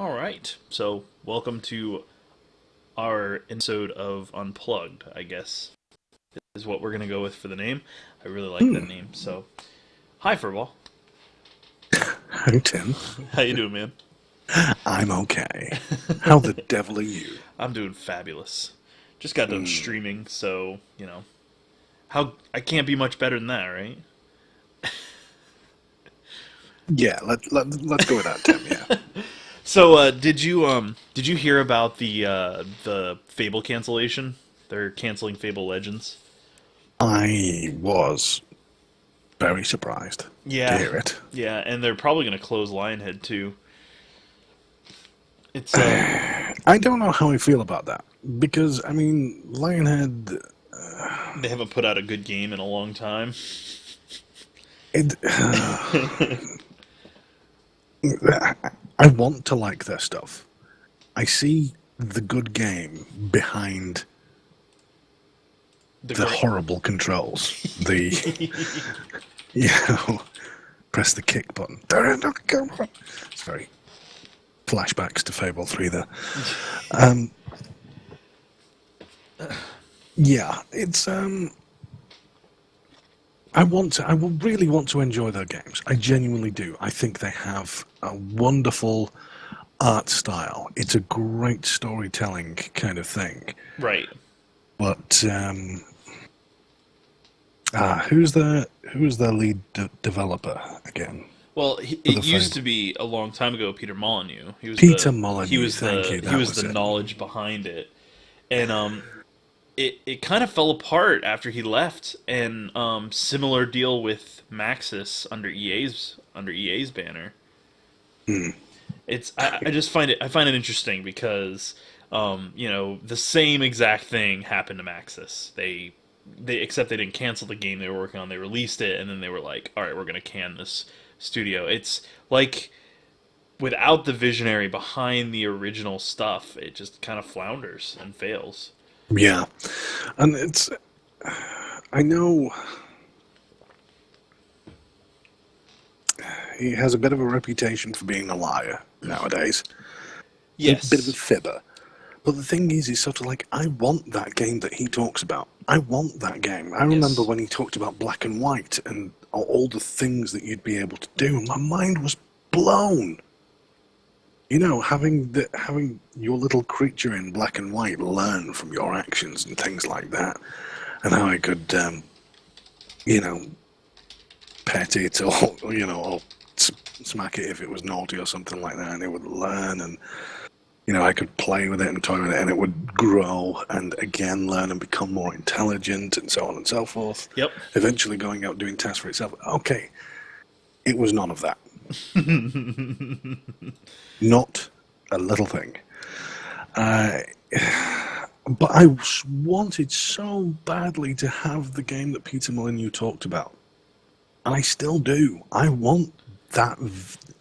All right. So, welcome to our episode of Unplugged, I guess, is what we're going to go with for the name. I really like that name. So, hi, Furball. Hi, Tim. How you doing, man? I'm okay. How the devil are you? I'm doing fabulous. Just got done streaming, so, how I can't be much better than that, right? Yeah, let's go with that, Tim. Yeah, So, did you hear about the Fable cancellation? They're canceling Fable Legends. I was very surprised to Yeah, hear it. yeah, and they're probably going to close Lionhead too. It's I don't know how I feel about that because I mean, Lionhead. They haven't put out a good game in a long time. It, I want to like their stuff. I see the good game behind The the great. horrible controls. The you know, press the kick button. It's very flashbacks to Fable 3 there. Yeah, it's I will really want to enjoy their games. I genuinely do. I think they have a wonderful art style. It's a great storytelling kind of thing. Right. But who's their lead developer again? Well, For the it used Fable. to be a long time ago Peter Molyneux. Peter He Molyneux, was thank the you. he That was the was it. knowledge behind it, and it kind of fell apart after he left. And similar deal with Maxis under EA's banner. I just find it interesting because the same exact thing happened to Maxis. They except they didn't cancel the game they were working on. They released it and then they were like, all right, we're gonna can this studio. It's like without the visionary behind the original stuff, it just kind of flounders and fails. Yeah, and it's I know he has a bit of a reputation for being a liar nowadays. A bit of a Yes. fibber. But the thing is, he's sort of like, I want that game that he talks about. I want that game. I remember Yes. when he talked about black and white and all the things that you'd be able to do, and my mind was blown. You know, having your little creature in black and white learn from your actions and things like that, and how I could, you know, pet it or or smack it if it was naughty or something like that, and it would learn and I could play with it and toy with it, and it would grow and again learn and become more intelligent and so on and so forth. Yep. Eventually going out doing tasks for itself. Okay, it was none of that. Not a little thing. Uh, but I wanted so badly to have the game that Peter Molyneux talked about. And I still do. I want that.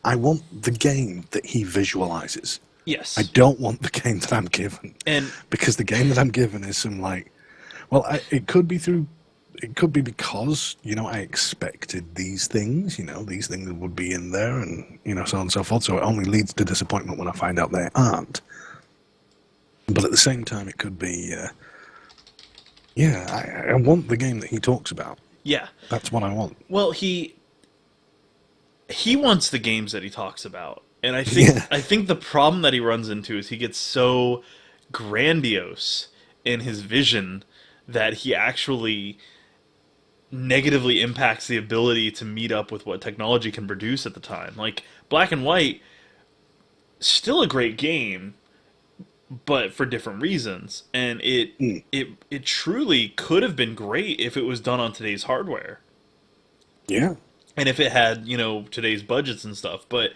I want the game that he visualizes. I Yes. don't want the game that I'm given, And because the game that I'm given is some it could be because I expected these things. These things would be in there, and so on and so forth. So it only leads to disappointment when I find out they aren't. But at the same time, it could be, I want the game that he talks about. yeah. That's what I want. Well, he wants the games that he talks about. And I think Yeah. I think the problem that he runs into is he gets so grandiose in his vision that he actually negatively impacts the ability to meet up with what technology can produce at the time. Like Black and White, still a great game, but for different reasons. And Mm. it truly could have been great if it was done on today's hardware. Yeah. And if it had, today's budgets and stuff. But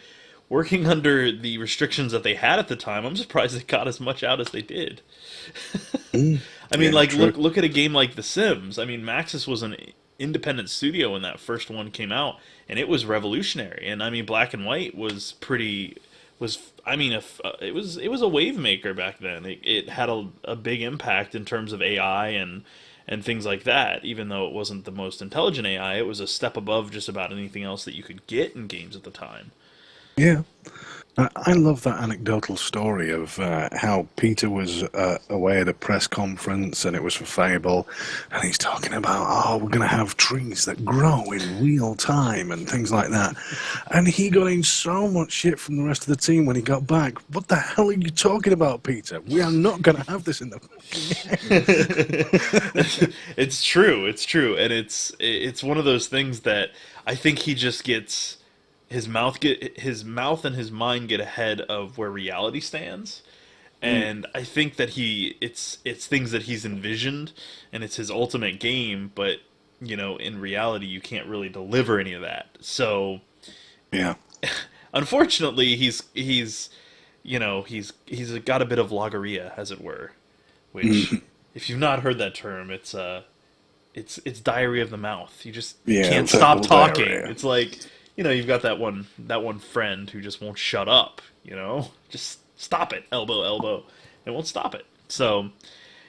working under the restrictions that they had at the time, I'm surprised they got as much out as they did. Mm. I mean, Yeah, like true. look at a game like The Sims. I mean, Maxis was an independent studio when that first one came out, and it was revolutionary. And I mean, Black and White was pretty was I mean, if it was a wave maker back then. It had a big impact in terms of AI and things like that. Even though it wasn't the most intelligent AI, it was a step above just about anything else that you could get in games at the time. Yeah. I love that anecdotal story of how Peter was away at a press conference and it was for Fable, and he's talking about, oh, we're going to have trees that grow in real time and things like that. And he got in so much shit from the rest of the team when he got back. What the hell are you talking about, Peter? We are not going to have this in the fucking game. It's true, and it's one of those things that I think he just gets his mouth and his mind get ahead of where reality stands. Mm, And I think that it's things that he's envisioned and it's his ultimate game, but in reality you can't really deliver any of that. So yeah. unfortunately he's got a bit of logorrhea, as it were, which, Mm, if you've not heard that term, it's diarrhea of the mouth. You just yeah, can't stop verbal talking. diarrhea. It's like, you've got that one friend who just won't shut up, Just stop it, elbow, elbow. It won't stop it. So,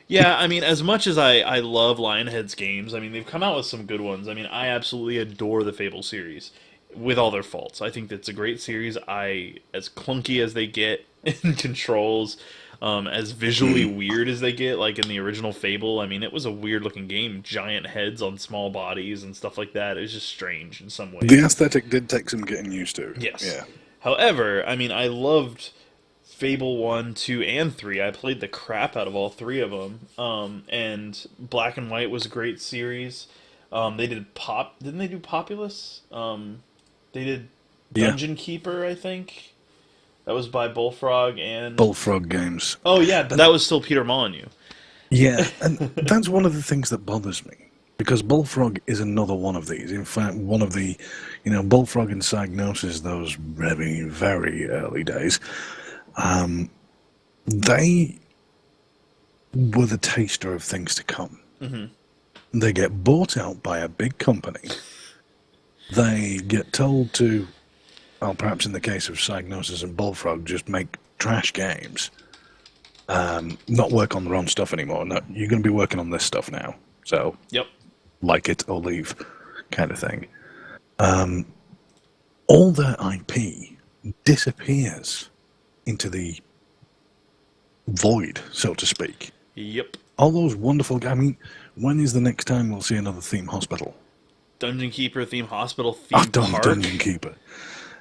yeah, I mean, as much as I love Lionhead's games, I mean, they've come out with some good ones. I mean, I absolutely adore the Fable series, with all their faults. I think that's a great series. As clunky as they get in controls, as visually weird as they get, like in the original Fable, I mean, it was a weird looking game. Giant heads on small bodies and stuff like that. It was just strange in some The ways. aesthetic did take some getting used to. Yes. Yeah. However, I mean, I loved Fable 1, 2, and 3. I played the crap out of all three of them. And Black and White was a great series. They did Didn't they do Populous? They did Yeah. Dungeon Keeper, I think. That was by Bullfrog and. Bullfrog games. Oh, yeah, but And that was still Peter Molyneux. yeah, and that's one of the things that bothers me. Because Bullfrog is another one of these. In fact, one of the, Bullfrog and Psygnosis, those very, very early days, they were the taster of things to come. Hmm. They get bought out by a big company. They get told to, well, perhaps in the case of Psygnosis and Bullfrog, just make trash games, not work on their own stuff anymore. No, you're going to be working on this stuff now. So, Yep. like it or leave, kind of thing. All their IP disappears into the void, so to speak. Yep. All those wonderful. I mean, when is the next time we'll see another theme hospital? Dungeon Keeper, Theme Hospital, I've Theme done Park. Dungeon Keeper.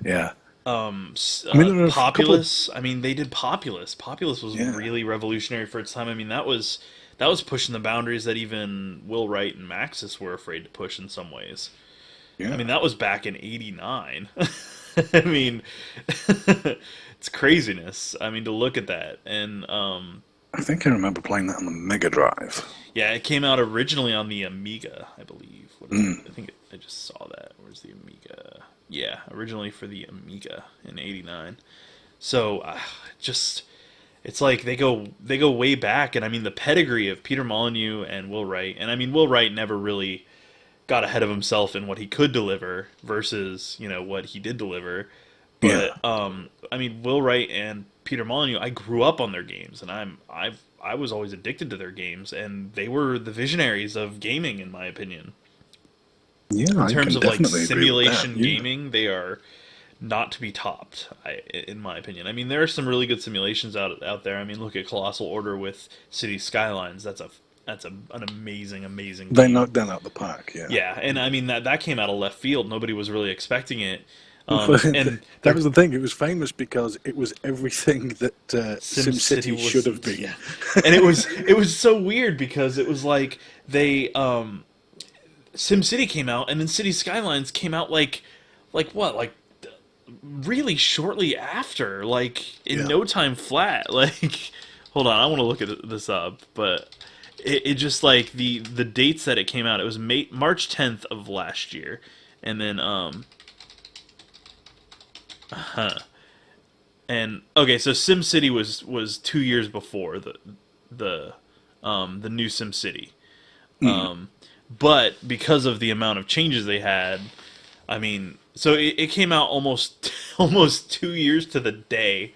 Yeah. I mean, there are a couple of. Populous. I mean, they did Populous. Populous was Yeah. really revolutionary for its time. I mean, that was pushing the boundaries that even Will Wright and Maxis were afraid to push in some ways. I Yeah. mean, that was back in '89. I mean, it's craziness. I mean, to look at that, and I think I remember playing that on the Mega Drive. yeah, it came out originally on the Amiga, I believe. What is it? I think I just saw that. Where's the Amiga? Yeah, originally for the Amiga in '89. So just it's like they go way back, and I mean the pedigree of Peter Molyneux and Will Wright, and I mean Will Wright never really got ahead of himself in what he could deliver versus what he did deliver. Yeah. But I mean Will Wright and Peter Molyneux, I grew up on their games, and I was always addicted to their games, and they were the visionaries of gaming, in my opinion. Yeah, In I terms can of like definitely agree with that. simulation Yeah. gaming, they are not to be topped, in my opinion. I mean, there are some really good simulations out there. I mean, look at Colossal Order with City Skylines. An amazing They game. knocked that out the park, yeah. Yeah, and I mean that came out of left field. Nobody was really expecting it. And That was the thing. It was famous because it was everything that SimCity SimCity should have was, been. yeah, and it was so weird because it was like they SimCity came out, and then City Skylines came out like what, like really shortly after, like in Yeah. no time flat. Like, hold on, I want to look at this up, but it just like the dates that it came out. It was March 10th of last year, and then and okay, so SimCity was 2 years before the new SimCity. But because of the amount of changes they had, I mean, so it came out almost almost 2 years to the day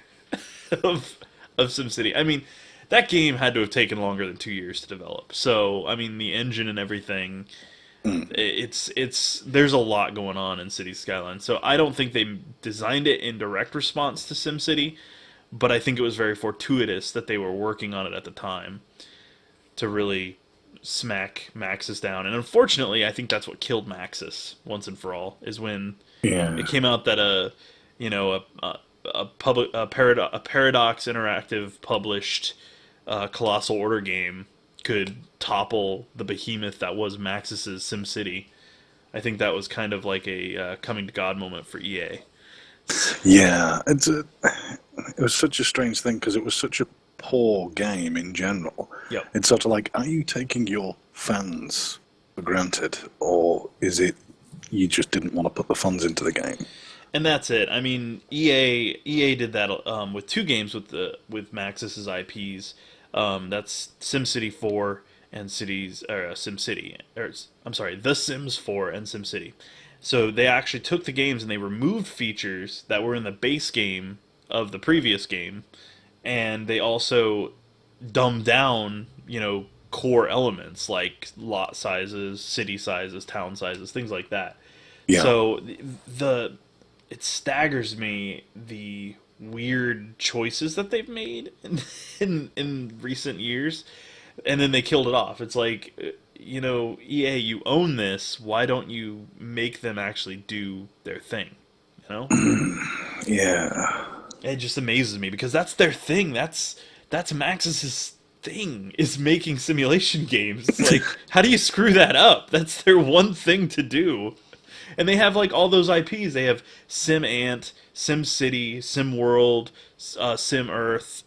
of SimCity. I mean, that game had to have taken longer than 2 years to develop. So I mean, the engine and everything, It's there's a lot going on in City Skylines. So I don't think they designed it in direct response to SimCity, but I think it was very fortuitous that they were working on it at the time to really smack Maxis down. And unfortunately, I think that's what killed Maxis once and for all, is when Yeah. it came out that a Paradox Interactive published Colossal Order game could topple the behemoth that was Maxis's SimCity. I think that was kind of like a coming to God moment for EA. Yeah, it was such a strange thing because it was such a poor game in general. Yep. It's sort of like, are you taking your fans for granted, or is it you just didn't want to put the funds into the game? And that's it. I mean, EA did that with two games with Maxis's IPs. That's SimCity 4 and SimCity, or I'm sorry, The Sims 4 and SimCity. So they actually took the games and they removed features that were in the base game of the previous game, and they also dumbed down, core elements like lot sizes, city sizes, town sizes, things like that. Yeah. So it staggers me the weird choices that they've made in recent years, and then they killed it off. It's like, EA, you own this. Why don't you make them actually do their thing? Yeah. It just amazes me because that's their thing. That's Maxis's thing, is making simulation games. It's like, how do you screw that up? That's their one thing to do. And they have like all those IPs. They have Sim Ant, Sim City, Sim World, Sim Earth,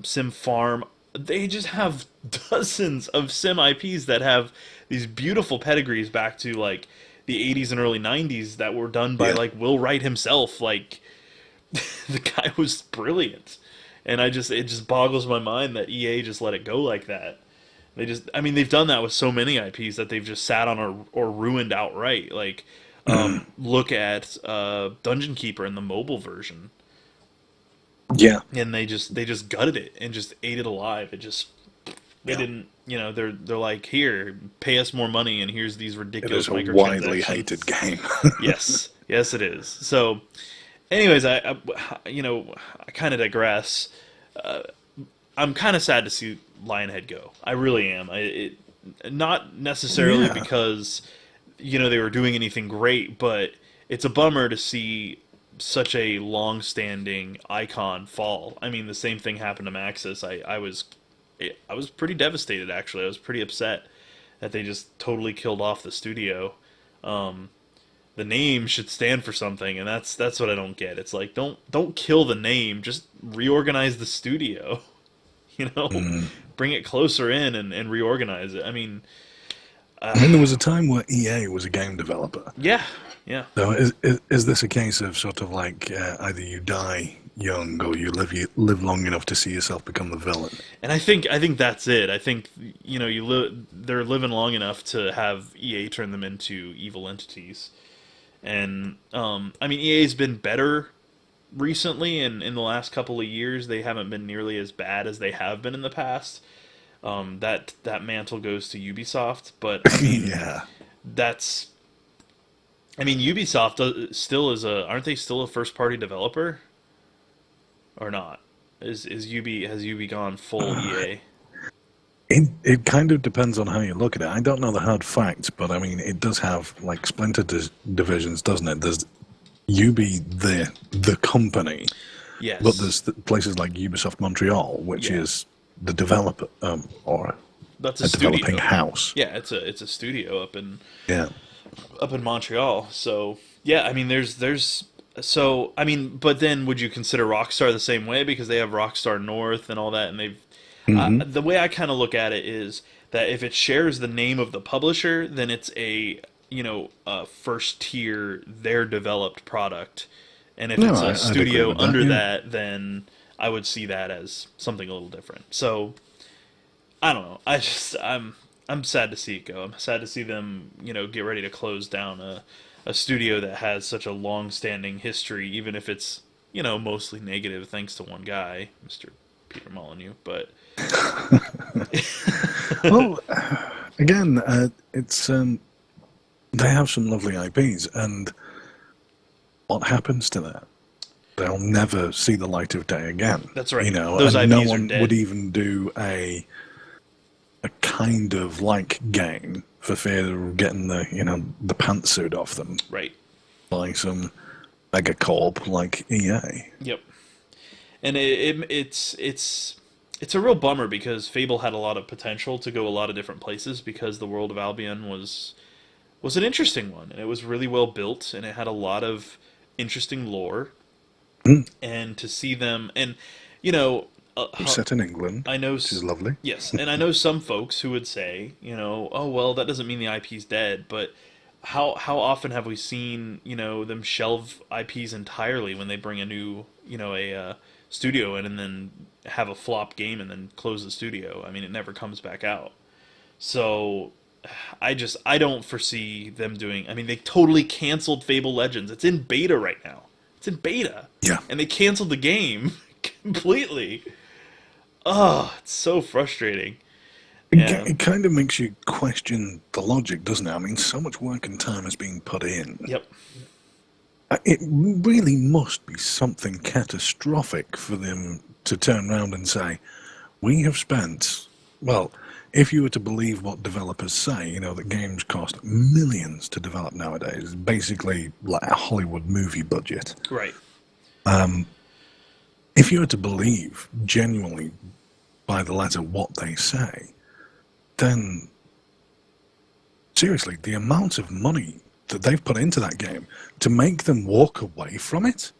Sim Farm. They just have dozens of Sim IPs that have these beautiful pedigrees back to like the 80s and early 90s that were done by like Will Wright himself. Like, the guy was brilliant. And it just boggles my mind that EA just let it go like that. They've done that with so many IPs that they've just sat on or ruined outright. Like, look at Dungeon Keeper in the mobile version. Yeah. And they just gutted it and just ate it alive. They didn't, they're like, here, pay us more money, and here's these ridiculous microtransactions. It is a widely hated game. Yes, it is. So, anyways, I kind of digress. I'm kind of sad to see Lionhead go. I really am. Not necessarily because they were doing anything great, but it's a bummer to see such a long-standing icon fall. I mean, the same thing happened to Maxis. I was pretty devastated, actually. I was pretty upset that they just totally killed off the studio. The name should stand for something, and that's what I don't get. It's like, don't kill the name, just reorganize the studio. Bring it closer in and reorganize it. I mean, there was a time where EA was a game developer. Yeah. So is this a case of sort of like either you die young or you live long enough to see yourself become the villain? And I think that's it. I think they're living long enough to have EA turn them into evil entities. And EA's been better recently, and in the last couple of years they haven't been nearly as bad as they have been in the past. That mantle goes to Ubisoft, but yeah, Ubisoft still is aren't they still a first party developer or not? Has Ubi gone full EA? It kind of depends on how you look at it. I don't know the hard facts, but I mean, it does have like splinter divisions, doesn't it? There's Ubi, the company, yes, but there's places like Ubisoft Montreal, which is the developer or that's a developing house. Yeah, it's a studio up in Montreal. So yeah, I mean, but then would you consider Rockstar the same way, because they have Rockstar North and all that, and they've the way I kind of look at it is that if it shares the name of the publisher, then it's a first tier, their developed product, and if it's a studio under that, then I would see that as something a little different. So I don't know. I'm sad to see it go. I'm sad to see them get ready to close down a studio that has such a long-standing history, even if it's mostly negative thanks to one guy, Mr. Peter Molyneux. But well, again, it's They have some lovely IPs, and what happens to that? They'll never see the light of day again, That's you right. know, Those and no IPs are one would dead. even do a kind of like game for fear of getting the pantsuit off them Right. by some megacorp like EA. Yep. And it's a real bummer because Fable had a lot of potential to go a lot of different places because the world of Albion was an interesting one and it was really well built and it had a lot of interesting lore Mm. and to see them and you know Set in England, I know which is lovely. yes and I know some folks who would say oh well that doesn't mean the IP's dead but how often have we seen them shelve IPs entirely when they bring a new studio in and then have a flop game and then close the studio. I mean it never comes back out. So I don't foresee them doing. I mean, they totally canceled Fable Legends. It's in beta right now. It's in beta, Yeah. and they canceled the game completely. Oh, it's so frustrating. And It kind of makes you question the logic, doesn't it? I mean, so much work and time is being put in. yep, It really must be something catastrophic for them to turn around and say, we have spent, well, if you were to believe what developers say, that games cost millions to develop nowadays, basically like a Hollywood movie budget. right. If you were to believe genuinely by the letter what they say, then seriously, the amount of money that they've put into that game to make them walk away from it,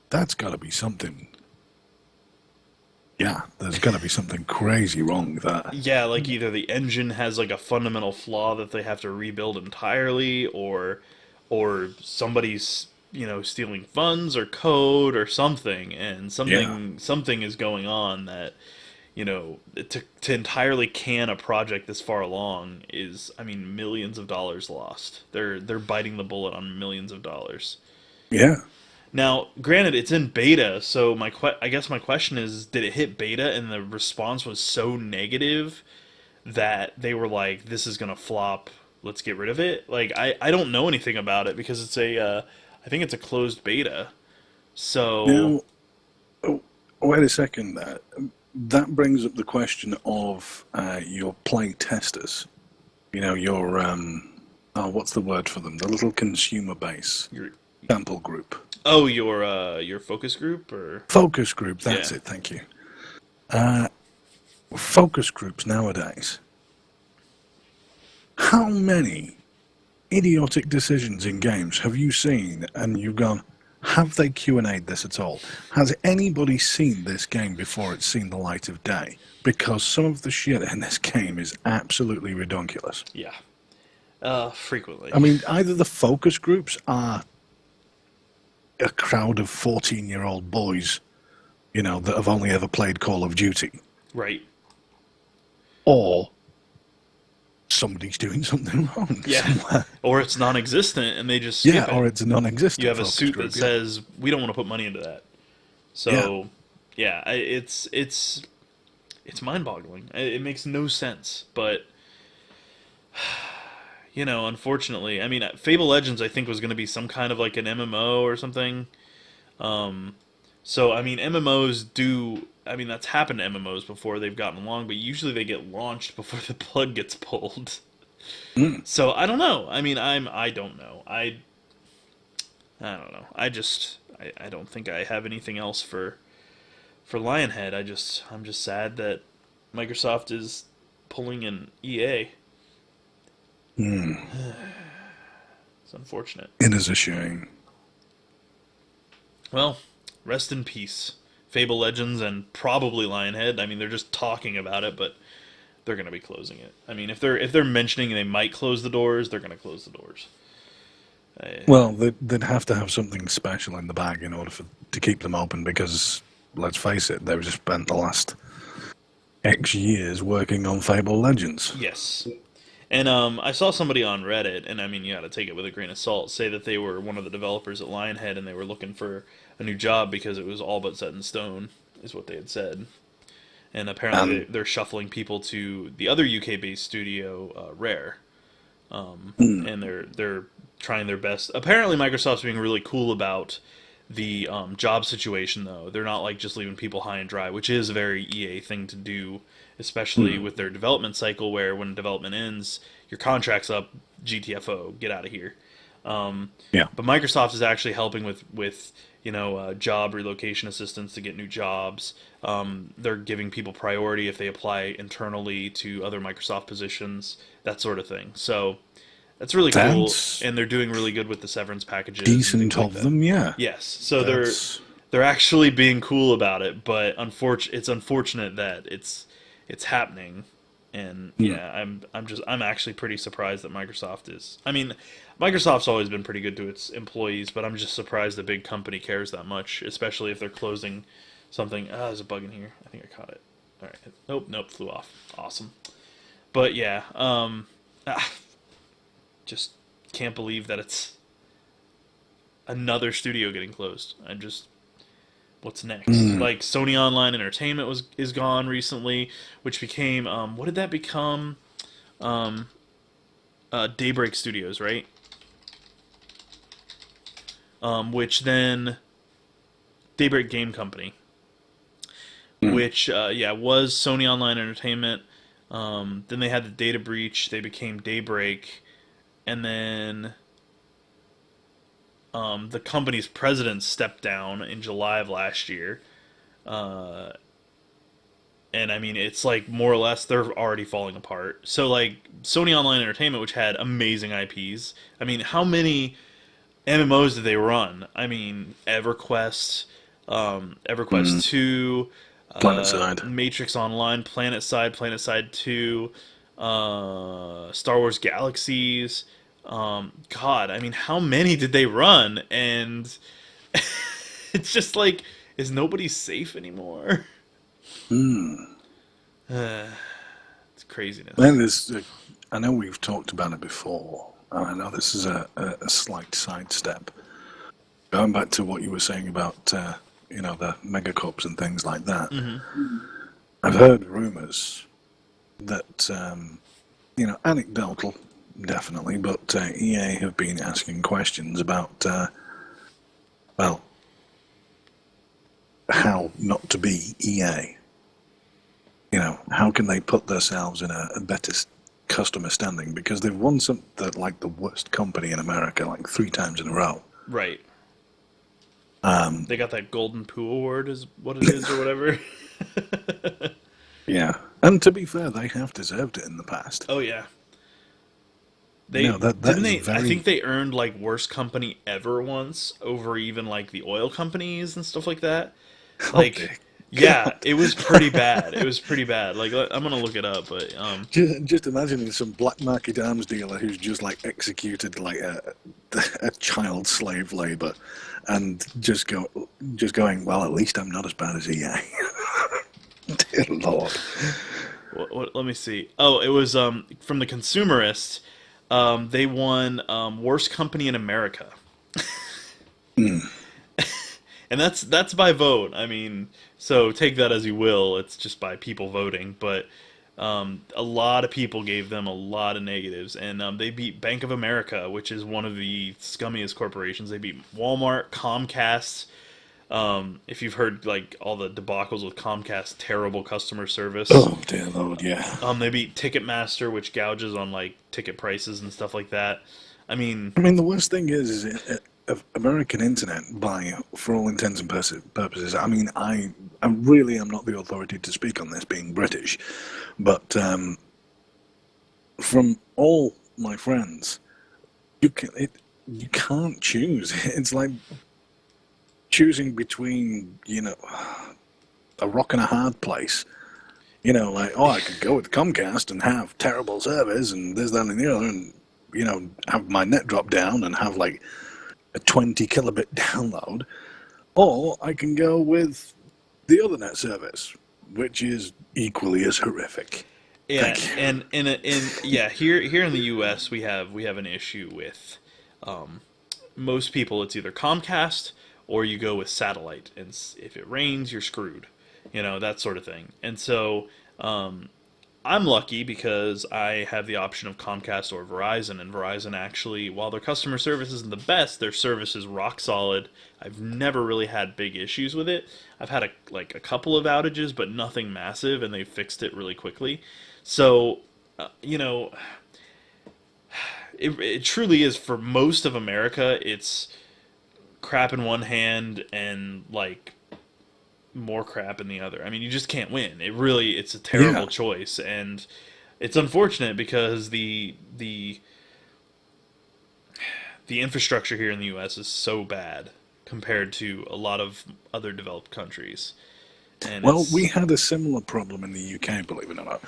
that's got to be something. Yeah, there's got to be something crazy wrong there. Yeah, like either the engine has like a fundamental flaw that they have to rebuild entirely, or somebody's stealing funds or code or something, and Yeah, something is going on that to entirely can a project this far along is, I mean, millions of dollars lost. They're biting the bullet on millions of dollars. yeah. Now, granted, it's in beta, so I guess my question is, did it hit beta and the response was so negative that they were like, "This is gonna flop. Let's get rid of it." Like, I don't know anything about it because it's I think it's a closed beta. So Now, oh, wait a second there. That brings up the question of your play testers. Your, what's the word for them? The little consumer base your sample group. your focus group or Focus group, that's yeah. it, thank you. Focus groups nowadays. How many idiotic decisions in games have you seen and you've gone, have they Q&A'd this at all? Has anybody seen this game before it's seen the light of day? Because some of the shit in this game is absolutely ridiculous. Yeah. Frequently. I mean, either the focus groups are a crowd of 14-year-old boys, that have only ever played Call of Duty, Right. or somebody's doing something wrong Yeah. somewhere. Or it's non-existent and they just Yeah, skip it. or it's a You non-existent have a focus suit group. that Yeah. says we don't want to put money into that. Yeah. So, yeah, it's mind-boggling. It makes no sense, but unfortunately, I mean, Fable Legends I think was going to be some kind of like an MMO or something. So I mean, MMOs do. I mean, that's happened to MMOs before. They've gotten long, but usually they get launched before the plug gets pulled. Mm. So I don't know. I mean, I don't know. I don't know. I don't think I have anything else for Lionhead. I'm just sad that Microsoft is pulling an EA. Mm. It's unfortunate. It is a shame. Well, rest in peace, Fable Legends and probably Lionhead. I mean, they're just talking about it, but they're going to be closing it. I mean, if they're mentioning they might close the doors, they're going to close the doors. Well, they'd have to have something special in the bag in order to keep them open because, let's face it, they've just spent the last X years working on Fable Legends. Yes. And I saw somebody on Reddit, and I mean, you got to take it with a grain of salt, say that they were one of the developers at Lionhead and they were looking for a new job because it was all but set in stone, is what they had said. And apparently And they're shuffling people to the other UK based studio, Rare, Mm. and they're trying their best. Apparently, Microsoft's being really cool about the job situation, though. They're not like just leaving people high and dry, which is a very EA thing to do, especially Mm. with their development cycle, where when development ends, your contract's up, GTFO, get out of here. Yeah. But Microsoft is actually helping with job relocation assistance to get new jobs. They're giving people priority if they apply internally to other Microsoft positions, that sort of thing. So that's really cool, That's and they're doing really good with the severance packages and decent things like of that. them, yeah. Yes, so That's they're actually being cool about it, but it's unfortunate that it's happening. And mm. yeah, I'm actually pretty surprised that Microsoft is. I mean, Microsoft's always been pretty good to its employees, but I'm just surprised a big company cares that much, especially if they're closing something. Ah, there's a bug in here. I think I caught it. All right. Nope, flew off. Awesome. But yeah, just can't believe that it's another studio getting closed. I'm just what's next? Mm. Like Sony Online Entertainment is gone recently, which became what did that become? Um, Daybreak Studios, right? Which then Daybreak Game Company, Mm. which yeah was Sony Online Entertainment. Then they had the data breach. They became Daybreak, and then the company's president stepped down in July of last year. Uh, and I mean, it's like more or less they're already falling apart. So like Sony Online Entertainment, which had amazing IPs. I mean, how many MMOs did they run? I mean, Mm. EverQuest 2, Planet side. Matrix Online, Planet Side 2, Star Wars Galaxies. God, I mean, how many did they run? And it's just like, is nobody safe anymore? Mm. It's craziness. Then I know we've talked about it before. I know this is a slight sidestep. Going back to what you were saying about, the mega cups and things like that. Hmm. I've heard rumours that, anecdotal, definitely, but EA have been asking questions about, well, how not to be EA. How can they put themselves in a better customer standing? Because they've won something like the worst company in America like 3 times in a row. Right. Um, They got that Golden Poo Award, is what it is, or whatever. yeah, and to be fair, they have deserved it in the past. Oh yeah. They That didn't is they I very think they earned like worst company ever once over even like the oil companies and stuff like that. oh Like dear yeah, God. it was pretty bad. It was pretty bad. Like I'm going to look it up, but Just imagining some black market arms dealer who's just like executed like a child slave labor, and just going, well, at least I'm not as bad as EA. Dear Lord. let me see. Oh, it was from the Consumerist. They won worst company in America. Mm. And that's by vote. I mean, so take that as you will. It's just by people voting, but a lot of people gave them a lot of negatives, and they beat Bank of America, which is one of the scummiest corporations. They beat Walmart, Comcast. If you've heard like all the debacles with Comcast, terrible customer service. Oh dear Lord, yeah. They beat Ticketmaster, which gouges on like ticket prices and stuff like that. I mean, I mean, the worst thing is American internet, for all intents and purposes. I mean, I really am not the authority to speak on this, being British, but from all my friends, you can't choose. It's like choosing between a rock and a hard place. Like, oh, I could go with Comcast and have terrible service and this, that, and the other, and have my net drop down and have like a 20 kilobit download, or I can go with the other net service, which is equally as horrific. yeah, Thank you. and yeah, here in the U.S. we have an issue with most people. It's either Comcast or you go with satellite, and if it rains, you're screwed. That sort of thing. And so I'm lucky because I have the option of Comcast or Verizon, and Verizon actually, while their customer service isn't the best, their service is rock solid. I've never really had big issues with it. I've had a couple of outages, but nothing massive, and they fixed it really quickly. So, you know, it truly is for most of America. It's crap in one hand and like more crap in the other. I mean, you just can't win. It's a Yeah. terrible choice, and it's unfortunate because the infrastructure here in the U.S. is so bad compared to a lot of other developed countries, and Well, we it's had a similar problem in the UK, believe it or not.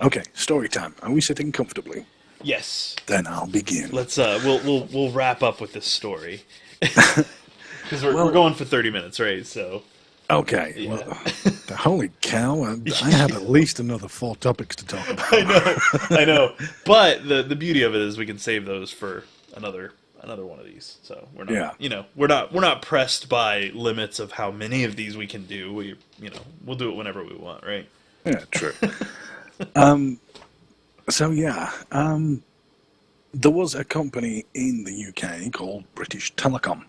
Okay, story time. Are we sitting comfortably? yes. Then I'll begin. Let's we'll wrap up with this story because we're Well, going for 30 minutes, right? So okay. yeah. Well, holy cow! I have at least another 4 topics to talk about. I know. But the beauty of it is we can save those for another one of these. So we're not, Yeah. we're not pressed by limits of how many of these we can do. We'll do it whenever we want, right? Yeah, true. So yeah, there was a company in the UK called British Telecom.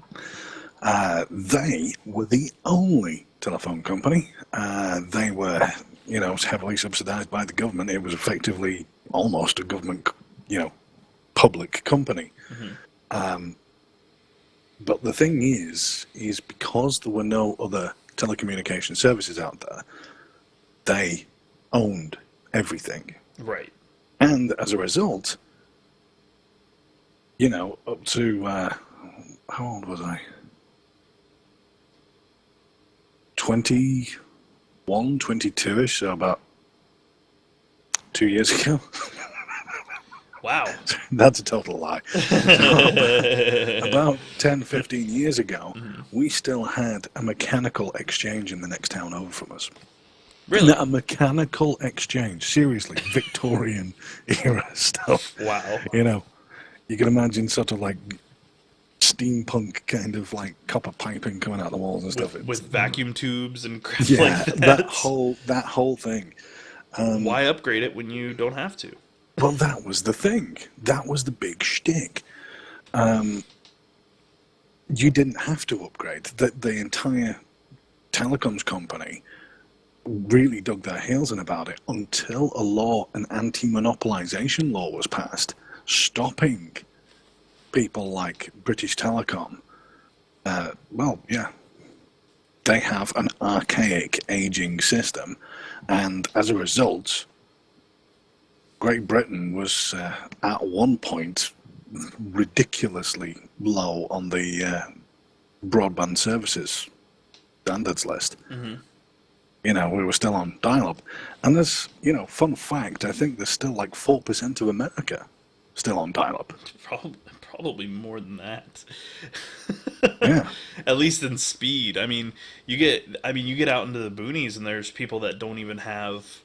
They were the only telephone company. They were, heavily subsidised by the government. It was effectively almost a government, public company. But the thing is because there were no other telecommunication services out there, they owned everything. Right. And as a result, up to, how old was I? 21, 22-ish, so about 2 years ago. Wow. That's a total lie. So, about 10, 15 years ago, we still had a mechanical exchange in the next town over from us. Really? A mechanical exchange. Seriously, Victorian era stuff. Wow. You can imagine sort of like steampunk kind of like copper piping coming out the walls and stuff. With vacuum tubes and crap Yeah, like that. that whole thing. Why upgrade it when you don't have to? Well, that was the thing. That was the big shtick. You didn't have to upgrade. The entire telecoms company really dug their heels in about it until a law, an anti-monopolization law was passed, stopping people like British Telecom. They have an archaic aging system, and as a result, Great Britain was at one point ridiculously low on the broadband services standards list. We were still on dial-up. And there's, fun fact, I think there's still like 4% of America still on dial-up. Probably more than that. Yeah. At least in speed. You get out into the boonies and there's people that don't even have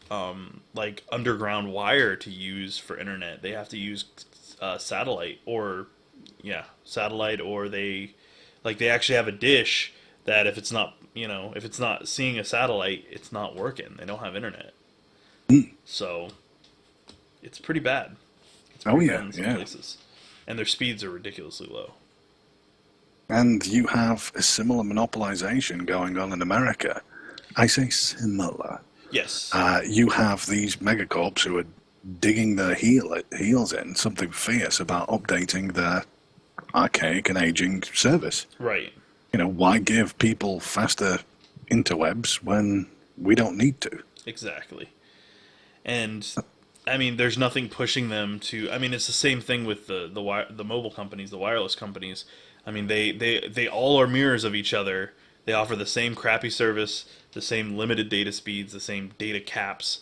like underground wire to use for internet. They have to use satellite or they actually have a dish that if it's not seeing a satellite, it's not working. They don't have internet. So it's pretty bad. It's pretty bad in some places. And their speeds are ridiculously low. And you have a similar monopolization going on in America. I say similar. Yes. You have these megacorps who are digging their heels in, something fierce about updating their archaic and aging service. Right. Why give people faster interwebs when we don't need to? Exactly. And there's nothing pushing them to. It's the same thing with the mobile companies, the wireless companies. They all are mirrors of each other. They offer the same crappy service, the same limited data speeds, the same data caps,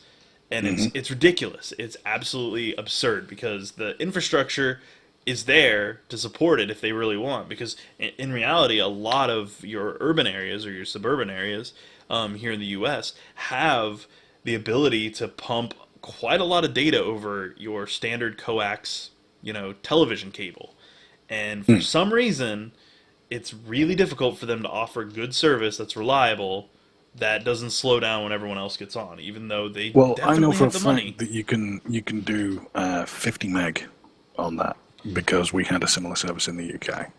and it's ridiculous. It's absolutely absurd because the infrastructure is there to support it if they really want. Because in reality, a lot of your urban areas or your suburban areas here in the U.S. have the ability to pump quite a lot of data over your standard coax, television cable. And for some reason, it's really difficult for them to offer good service that's reliable that doesn't slow down when everyone else gets on, even though they Well, I know definitely for a have the money. fact that you can do 50 meg on that because we had a similar service in the UK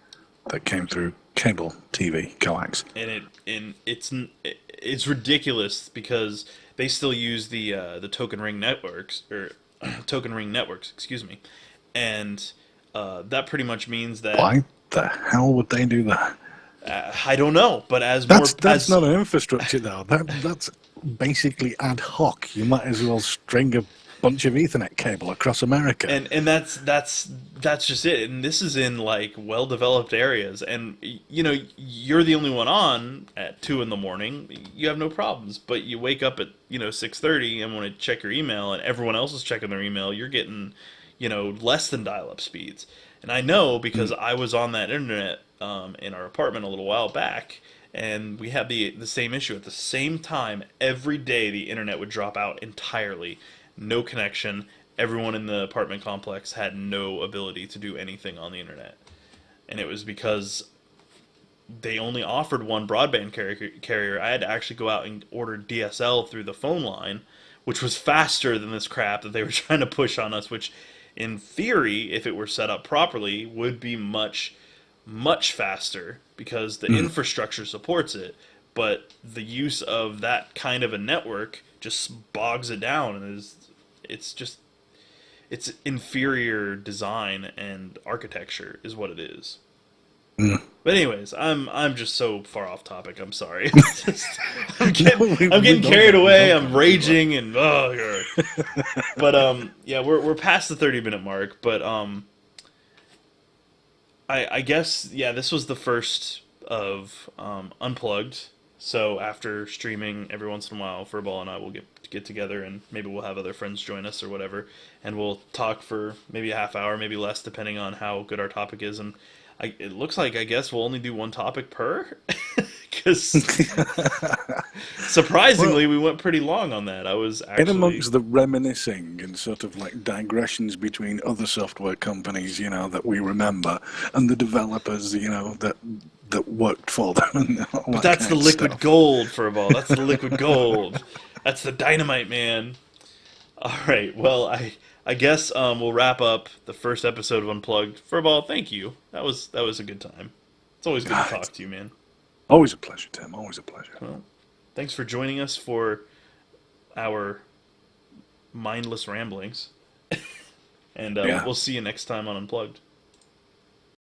that came through cable TV coax. It's ridiculous because they still use the token ring networks or token ring networks, excuse me, and that pretty much means that Why the hell would they do that? I don't know, but as more That's as not an infrastructure though. That's basically ad hoc. You might as well string a bunch of Ethernet cable across America. and that's just it. And this is in like well developed areas, and you know you're the only one on at 2 in the morning. You have no problems, but you wake up at 6:30 and want to check your email, and everyone else is checking their email. You're getting less than dial up speeds. And I know because I was on that internet in our apartment a little while back, and we had the same issue at the same time. Every day the internet would drop out entirely, no connection. Everyone in the apartment complex had no ability to do anything on the internet, and it was because they only offered one broadband carrier. I had to actually go out and order DSL through the phone line, which was faster than this crap that they were trying to push on us, which in theory, if it were set up properly, would be much, much faster because the infrastructure supports it. But the use of that kind of a network just bogs it down, and it's just it's inferior design and architecture is what it is. But anyways, I'm just so far off topic. I'm sorry. I'm getting, No, I'm getting carried we away. don't I'm care. raging and but yeah, we're past the 30-minute mark. But I guess yeah, this was the first of Unplugged. So after streaming every once in a while, Furball and I will get together, and maybe we'll have other friends join us or whatever, and we'll talk for maybe a half hour, maybe less, depending on how good our topic is. And it looks like I guess we'll only do one topic per, because Well, surprisingly we went pretty long on that. I was in actually amongst the reminiscing and sort of like digressions between other software companies, that we remember, and the developers, that worked for them and all but that that's the kind of liquid stuff. gold for a ball. That's the liquid gold. That's the dynamite, man. All right. Well, I guess we'll wrap up the first episode of Unplugged. Furball, thank you. That was a good time. It's always good to Ah, talk it's to you, man. always a pleasure, Tim. Always a pleasure. Well, thanks for joining us for our mindless ramblings, and Yeah. we'll see you next time on Unplugged.